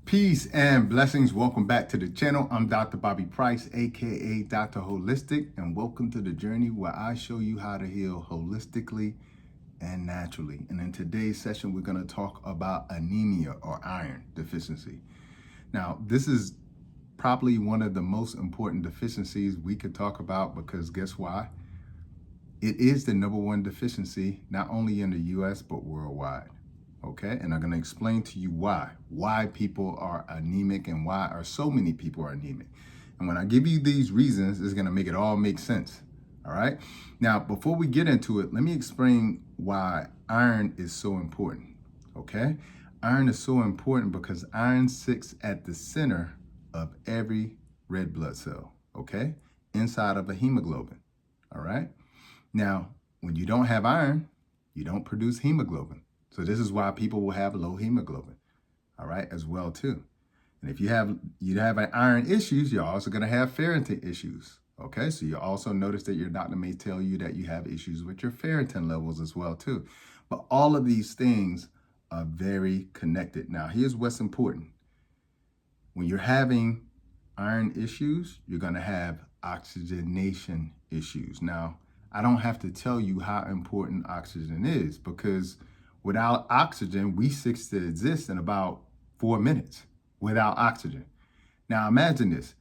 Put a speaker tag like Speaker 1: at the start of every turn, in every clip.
Speaker 1: Peace and blessings. Welcome back to the channel. I'm Dr. Bobby Price, aka Dr. Holistic, and welcome to the journey where I show you how to heal holistically and naturally. And in today's session, we're going to talk about anemia or iron deficiency. Now, this is probably one of the most important deficiencies we could talk about because guess why? It is the #1 deficiency, not only in the US, but worldwide. Okay, and I'm going to explain to you why people are anemic and why are so many people are anemic. And when I give you these reasons, it's going to make it all make sense. All right. Now, before we get into it, let me explain why iron is so important. Okay. Iron is so important because iron sits at the center of every red blood cell. Okay. Inside of a hemoglobin. All right. Now, when you don't have iron, you don't produce hemoglobin. So this is why people will have low hemoglobin, all right, as well too. And if you have iron issues, you're also going to have ferritin issues, okay? So you also notice that your doctor may tell you that you have issues with your ferritin levels as well too. But all of these things are very connected. Now, here's what's important. When you're having iron issues, you're going to have oxygenation issues. Now, I don't have to tell you how important oxygen is because without oxygen, we cease to exist in about 4 minutes without oxygen. Now imagine this,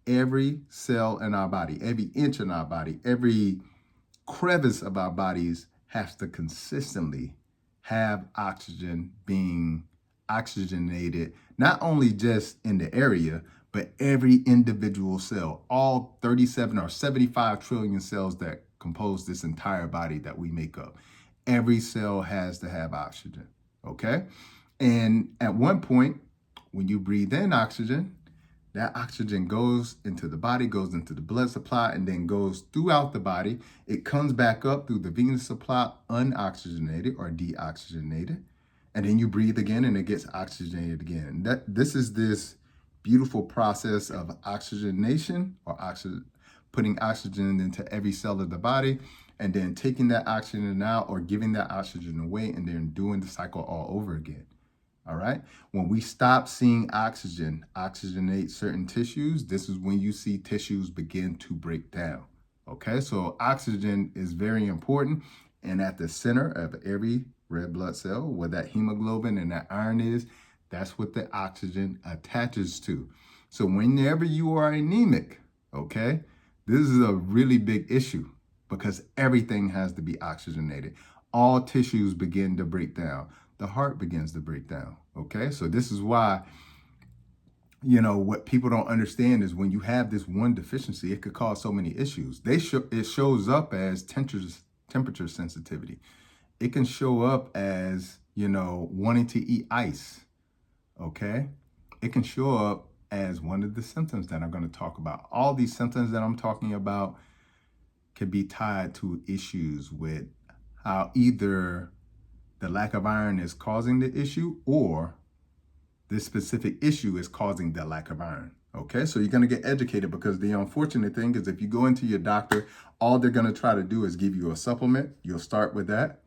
Speaker 1: every cell in our body, every inch in our body, every crevice of our bodies has to consistently have oxygen being oxygenated, not only just in the area, but every individual cell, all 37 or 75 trillion cells that compose this entire body that we make up. Every cell has to have oxygen, okay? And at one point, when you breathe in oxygen, that oxygen goes into the body, goes into the blood supply, and then goes throughout the body. It comes back up through the venous supply unoxygenated or deoxygenated. And then you breathe again and it gets oxygenated again. This is this beautiful process of oxygenation or putting oxygen into every cell of the body and then taking that oxygen out or giving that oxygen away and then doing the cycle all over again. All right. When we stop seeing oxygen oxygenate certain tissues, this is when you see tissues begin to break down. Okay. So oxygen is very important. And at the center of every red blood cell, where that hemoglobin and that iron is, that's what the oxygen attaches to. So whenever you are anemic, okay, this is a really big issue because everything has to be oxygenated. All tissues begin to break down. The heart begins to break down, okay? So this is why, what people don't understand is when you have this one deficiency, it could cause so many issues. It shows up as temperature sensitivity. It can show up as, wanting to eat ice, okay? It can show up as one of the symptoms that I'm going to talk about. All these symptoms that I'm talking about can be tied to issues with how either the lack of iron is causing the issue or this specific issue is causing the lack of iron. Okay, so you're going to get educated because the unfortunate thing is if you go into your doctor, all they're going to try to do is give you a supplement. You'll start with that.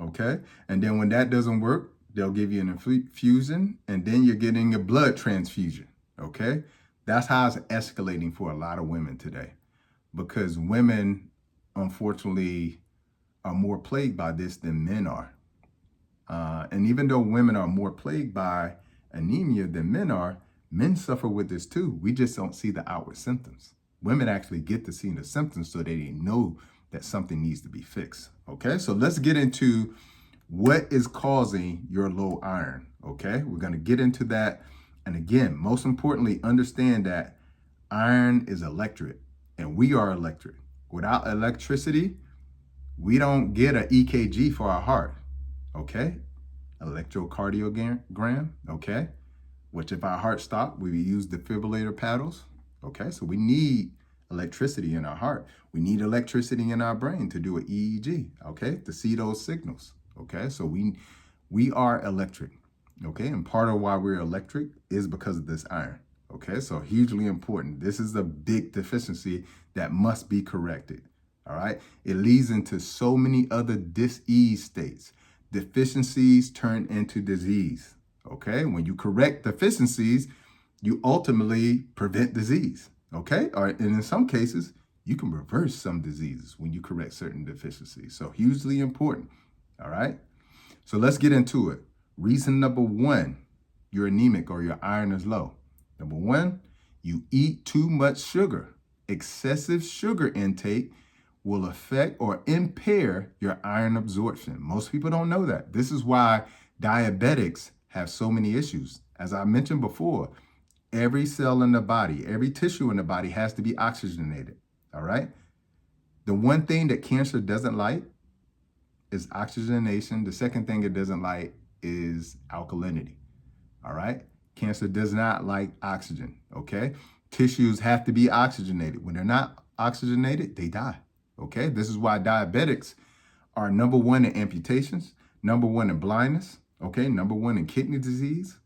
Speaker 1: Okay, and then when that doesn't work, they'll give you an infusion and then you're getting a blood transfusion. Okay, that's how it's escalating for a lot of women today because women, unfortunately, are more plagued by this than men are. And even though women are more plagued by anemia than men are, men suffer with this too. We just don't see the outward symptoms. Women actually get to see the symptoms so they know that something needs to be fixed. Okay, so let's get into what is causing your low iron. Okay, we're going to get into that. And again, most importantly, understand that iron is electric and we are electric. Without electricity, we don't get an EKG for our heart. Okay, electrocardiogram. Okay, which if our heart stopped, we use defibrillator paddles. Okay, so we need electricity in our heart. We need electricity in our brain to do an EEG. Okay, to see those signals. Okay, so we are electric. Okay, and part of why we're electric is because of this iron. Okay, so hugely important. This is a big deficiency that must be corrected. All right, it leads into so many other dis-ease states. Deficiencies turn into disease. Okay, when you correct deficiencies, you ultimately prevent disease. Okay, and in some cases, you can reverse some diseases when you correct certain deficiencies. So hugely important. All right, so let's get into it. Reason number one, you're anemic or your iron is low. Number one, you eat too much sugar. Excessive sugar intake will affect or impair your iron absorption. Most people don't know that. This is why diabetics have so many issues. As I mentioned before, every cell in the body, every tissue in the body has to be oxygenated. All right. The one thing that cancer doesn't like is oxygenation. The second thing it doesn't like is alkalinity. All right. Cancer does not like oxygen. Okay. Tissues have to be oxygenated. When they're not oxygenated, they die. Okay. This is why diabetics are number one in amputations, number one in blindness. Okay. Number one in kidney disease.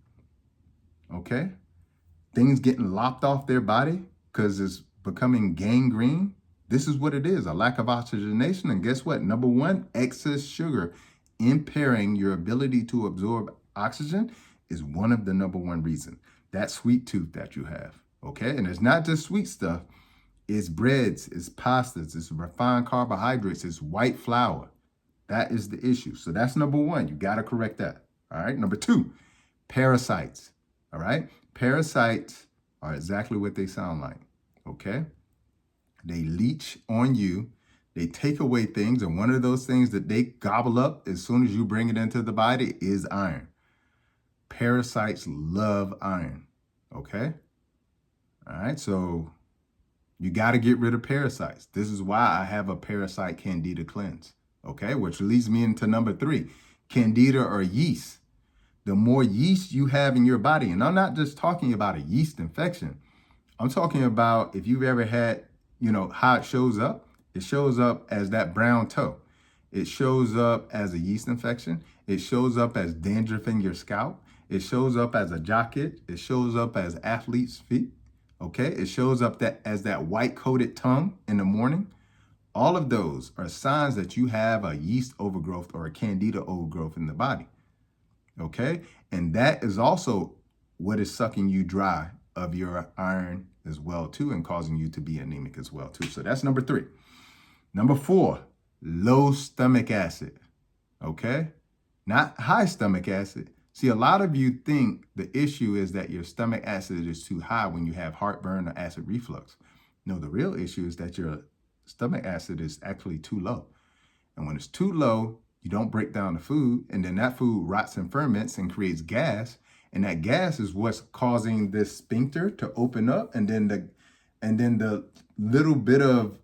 Speaker 1: Okay. Things getting lopped off their body because it's becoming gangrene. This is what it is, a lack of oxygenation. And guess what? Number one, excess sugar impairing your ability to absorb oxygen is one of the number one reasons. That sweet tooth that you have, okay? And it's not just sweet stuff. It's breads, it's pastas, it's refined carbohydrates, it's white flour. That is the issue. So that's number one. You got to correct that, all right? Number two, parasites, all right? Parasites are exactly what they sound like, okay? They leech on you. They take away things, and one of those things that they gobble up as soon as you bring it into the body is iron. Parasites love iron, okay? All right, so you got to get rid of parasites. This is why I have a parasite candida cleanse, okay? Which leads me into number three, candida or yeast. The more yeast you have in your body, and I'm not just talking about a yeast infection. I'm talking about if you've ever had, how it shows up. It shows up as that brown toe. It shows up as a yeast infection. It shows up as dandruff in your scalp. It shows up as a jock itch. It shows up as athlete's feet. Okay. It shows up as that white coated tongue in the morning. All of those are signs that you have a yeast overgrowth or a candida overgrowth in the body. Okay. And that is also what is sucking you dry of your iron as well too, and causing you to be anemic as well too. So that's number three. Number four, low stomach acid. Okay. Not high stomach acid. See, a lot of you think the issue is that your stomach acid is too high when you have heartburn or acid reflux. No, the real issue is that your stomach acid is actually too low. And when it's too low, you don't break down the food, and then that food rots and ferments and creates gas. And that gas is what's causing this sphincter to open up, and then the little bit of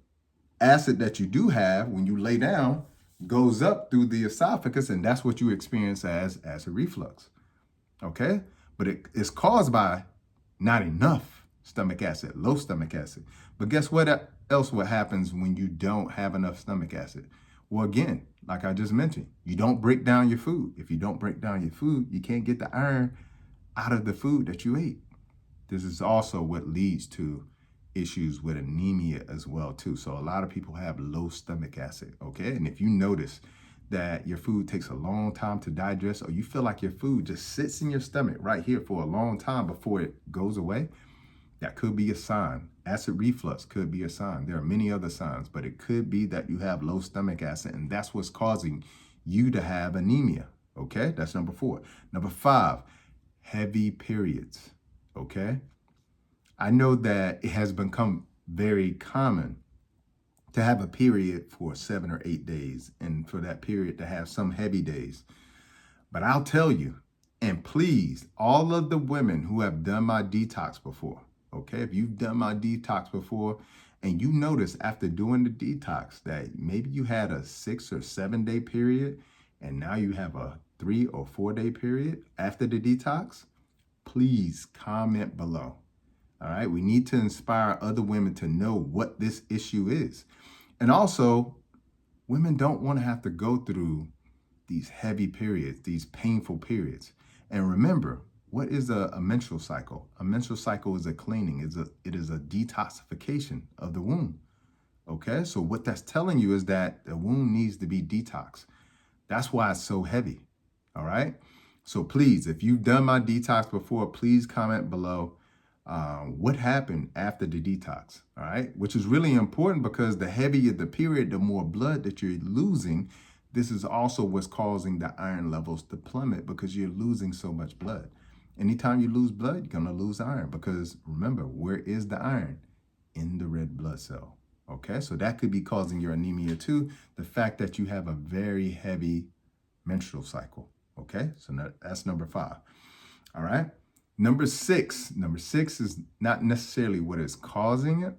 Speaker 1: acid that you do have when you lay down goes up through the esophagus, and that's what you experience as acid reflux. Okay? But it's caused by not enough stomach acid, low stomach acid. But guess what else what happens when you don't have enough stomach acid? Well, again, like I just mentioned, you don't break down your food. If you don't break down your food, you can't get the iron out of the food that you ate. This is also what leads to issues with anemia as well too. So a lot of people have low stomach acid, okay? And if you notice that your food takes a long time to digest, or you feel like your food just sits in your stomach right here for a long time before it goes away, that could be a sign. Acid reflux could be a sign. There are many other signs, but it could be that you have low stomach acid, and that's what's causing you to have anemia, okay? That's number four. Number five, heavy periods, okay? I know that it has become very common to have a period for 7 or 8 days, and for that period to have some heavy days. But I'll tell you, and please, all of the women who have done my detox before, okay, if you've done my detox before and you notice after doing the detox that maybe you had a 6 or 7 day period and now you have a 3 or 4 day period after the detox, please comment below. All right, we need to inspire other women to know what this issue is. And also, women don't want to have to go through these heavy periods, these painful periods. And remember, what is a menstrual cycle? A menstrual cycle is a cleaning. It is a detoxification of the womb. Okay, so what that's telling you is that the womb needs to be detoxed. That's why it's so heavy. All right. So please, if you've done my detox before, please comment below what happened after the detox, all right? Which is really important because the heavier the period, the more blood that you're losing. This is also what's causing the iron levels to plummet because you're losing so much blood. Anytime you lose blood, you're gonna lose iron because remember, where is the iron? In the red blood cell, okay? So that could be causing your anemia too, the fact that you have a very heavy menstrual cycle, okay? So that's number 5, all right? Number six is not necessarily what is causing it,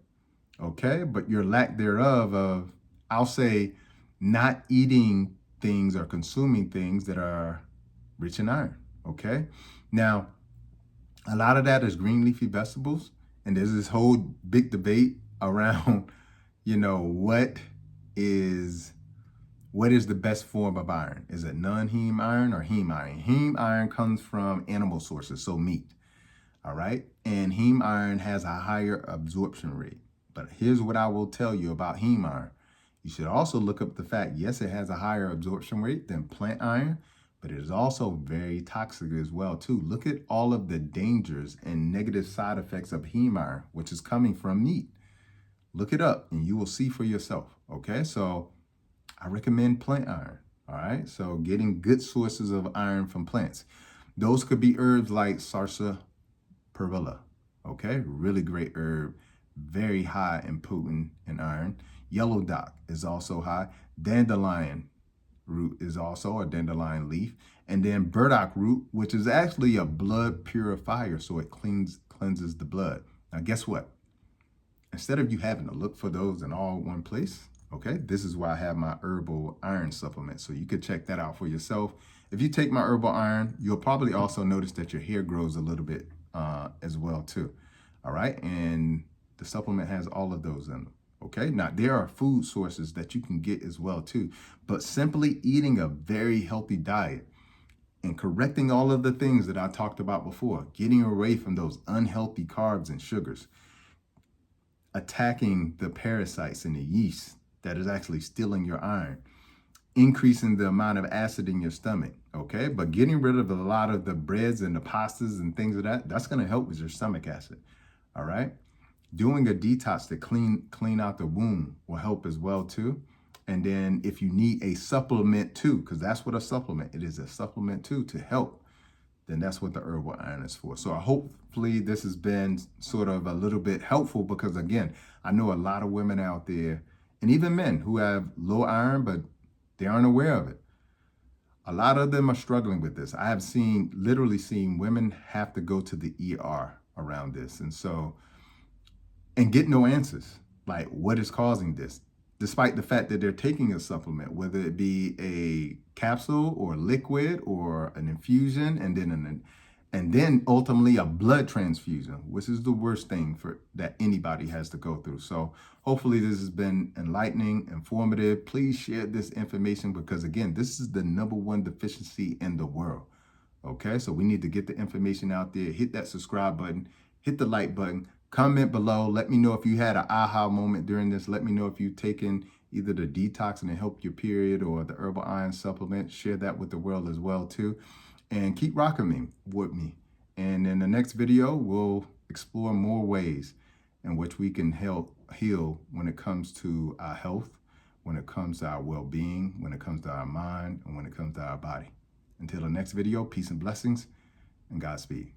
Speaker 1: okay? But your lack thereof of, I'll say, not eating things or consuming things that are rich in iron, okay? Now, a lot of that is green leafy vegetables. And there's this whole big debate around, what is the best form of iron? Is it non-heme iron or heme iron? Heme iron comes from animal sources, so meat, all right? And heme iron has a higher absorption rate. But here's what I will tell you about heme iron. You should also look up the fact, yes, it has a higher absorption rate than plant iron, but it is also very toxic as well, too. Look at all of the dangers and negative side effects of heme iron, which is coming from meat. Look it up and you will see for yourself, okay? So I recommend plant iron, all right? So getting good sources of iron from plants. Those could be herbs like sarsaparilla, okay? Really great herb, very high and potent in iron. Yellow dock is also high. Dandelion root is also a dandelion leaf. And then burdock root, which is actually a blood purifier, so it cleanses the blood. Now, guess what? Instead of you having to look for those in all one place, okay, this is why I have my herbal iron supplement. So you could check that out for yourself. If you take my herbal iron, you'll probably also notice that your hair grows a little bit as well too. All right, and the supplement has all of those in them. Okay, now there are food sources that you can get as well too, but simply eating a very healthy diet and correcting all of the things that I talked about before, getting away from those unhealthy carbs and sugars, attacking the parasites and the yeast that is actually stealing your iron, increasing the amount of acid in your stomach, okay? But getting rid of a lot of the breads and the pastas and things of that's gonna help with your stomach acid, all right? Doing a detox to clean out the womb will help as well too. And then if you need a supplement too, because that's what a supplement, it is a supplement too to help, then that's what the herbal iron is for. So hopefully this has been sort of a little bit helpful because again, I know a lot of women out there and even men who have low iron, but they aren't aware of it. A lot of them are struggling with this. I have literally seen women have to go to the ER around this. And get no answers, like what is causing this, despite the fact that they're taking a supplement, whether it be a capsule or liquid or an infusion, and then ultimately a blood transfusion, which is the worst thing that anybody has to go through. So hopefully this has been enlightening, informative. Please share this information because again, this is the #1 deficiency in the world. Okay, so we need to get the information out there. Hit that subscribe button, hit the like button. Comment below. Let me know if you had an aha moment during this. Let me know if you've taken either the detox and it helped your period or the herbal iron supplement. Share that with the world as well too. And keep rocking with me. And in the next video, we'll explore more ways in which we can heal when it comes to our health, when it comes to our well-being, when it comes to our mind, and when it comes to our body. Until the next video, peace and blessings and Godspeed.